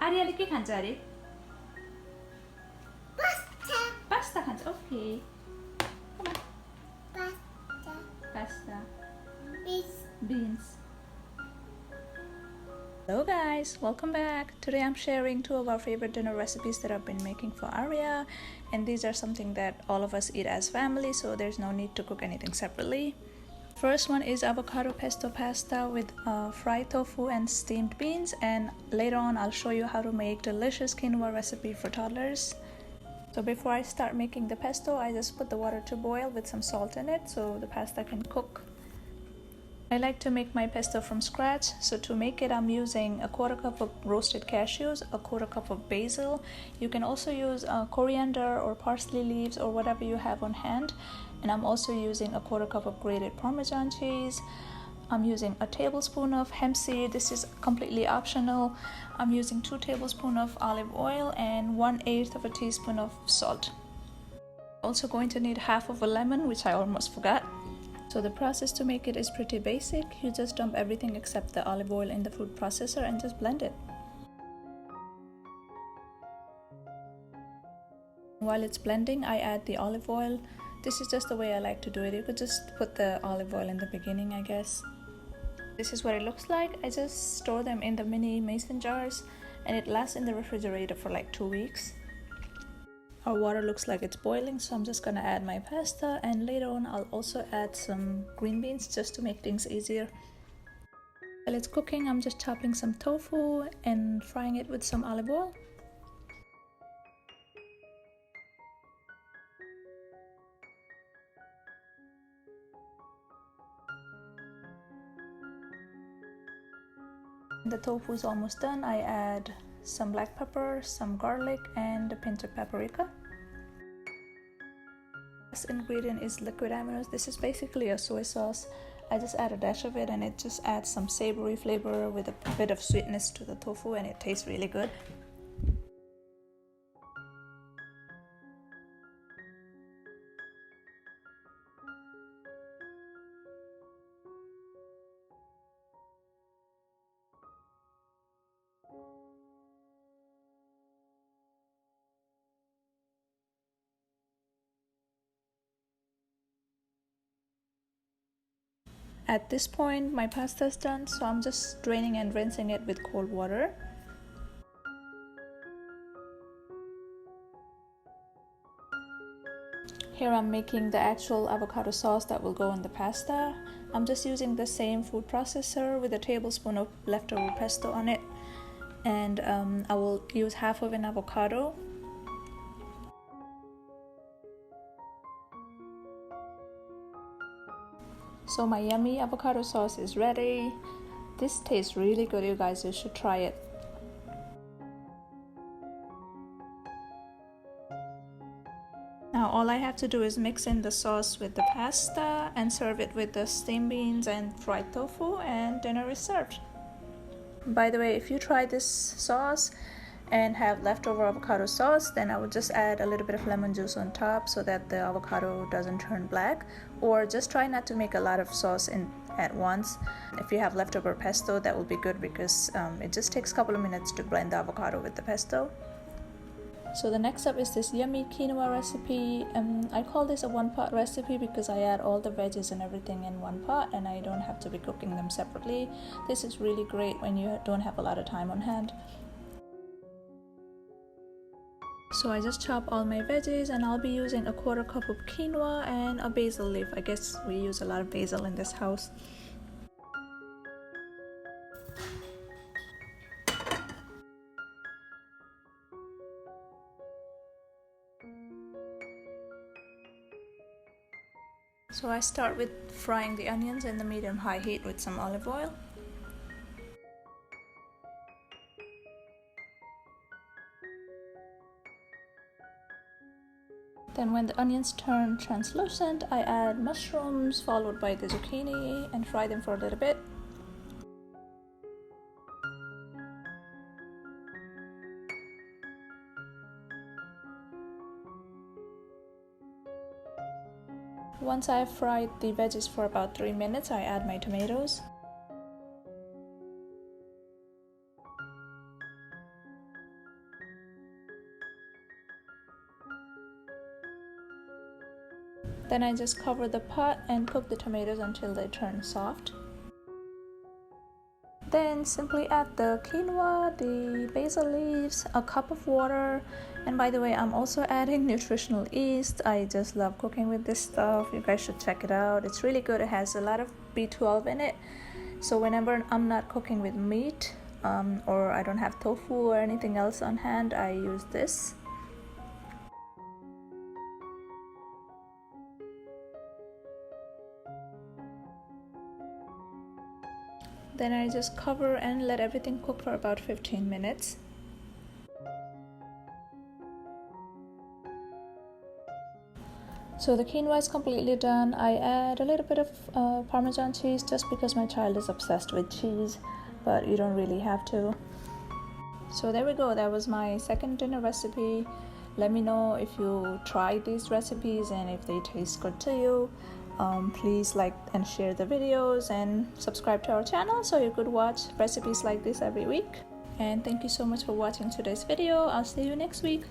आर्याले के खान्छ अरे? Pasta. पास्ता खान्छ. Okay. Pasta. Pasta. Beans. Beans. Hello guys, welcome back. Today I'm sharing two of our favorite dinner recipes that I've been making for Arya, and these are something that all of us eat as family, so there's no need to cook anything separately. First one is avocado pesto pasta with fried tofu and steamed beans, and later on I'll show you how to make delicious quinoa recipe for toddlers. So before I start making the pesto, I just put the water to boil with some salt in it so the pasta can cook. I like to make my pesto from scratch, so to make it I'm using a quarter cup of roasted cashews, a quarter cup of basil. You can also use coriander or parsley leaves or whatever you have on hand, and I'm also using a quarter cup of grated Parmesan cheese. I'm using a tablespoon of hemp seed. This is completely optional. I'm using 2 tablespoons of olive oil and 1/8 of a teaspoon of salt. Also going to need half of a lemon, which I almost forgot. So the process to make it is pretty basic. You just dump everything except the olive oil in the food processor and just blend it. While it's blending, I add the olive oil. This is just the way I like to do it. You could just put the olive oil in the beginning, I guess. This is what it looks like. I just store them in the mini mason jars and it lasts in the refrigerator for like 2 weeks. Our water looks like it's boiling, so I'm just gonna add my pasta, and later on I'll also add some green beans just to make things easier. While it's cooking, I'm just chopping some tofu and frying it with some olive oil. The tofu is almost done. I add some black pepper, some garlic, and a pinch of paprika. This ingredient is liquid aminos. This is basically a soy sauce. I just add a dash of it and it just adds some savory flavor with a bit of sweetness to the tofu, and it tastes really good. At this point, my pasta is done, so I'm just draining and rinsing it with cold water. Here I'm making the actual avocado sauce that will go in the pasta. I'm just using the same food processor with a tablespoon of leftover pesto on it, and I will use half of an avocado. So my yummy avocado sauce is ready. This tastes really good, you guys. You should try it. Now all I have to do is mix in the sauce with the pasta and serve it with the steamed beans and fried tofu, and dinner is served. By the way, if you try this sauce and have leftover avocado sauce, then I would just add a little bit of lemon juice on top so that the avocado doesn't turn black, or just try not to make a lot of sauce in at once. If you have leftover pesto, that will be good because it just takes a couple of minutes to blend the avocado with the pesto. So the next up is this yummy quinoa recipe. I call this a one-pot recipe because I add all the veggies and everything in one pot and I don't have to be cooking them separately. This is really great when you don't have a lot of time on hand. So I just chop all my veggies, and I'll be using a quarter cup of quinoa and a basil leaf. I guess we use a lot of basil in this house. So I start with frying the onions in the medium-high heat with some olive oil. Then when the onions turn translucent, I add mushrooms followed by the zucchini and fry them for a little bit. Once I've fried the veggies for about 3 minutes, I add my tomatoes. Then I just cover the pot and cook the tomatoes until they turn soft. Then simply add the quinoa, the basil leaves, a cup of water, and by the way, I'm also adding nutritional yeast. I just love cooking with this stuff. You guys should check it out. It's really good. It has a lot of B12 in it. So whenever I'm not cooking with meat or I don't have tofu or anything else on hand, I use this. Then I just cover and let everything cook for about 15 minutes. So the quinoa is completely done. I add a little bit of Parmesan cheese just because my child is obsessed with cheese, but you don't really have to. So there we go. That was my second dinner recipe. Let me know if you tried these recipes and if they taste good to you. Please like and share the videos and subscribe to our channel so you could watch recipes like this every week. And thank you so much for watching today's video. I'll see you next week.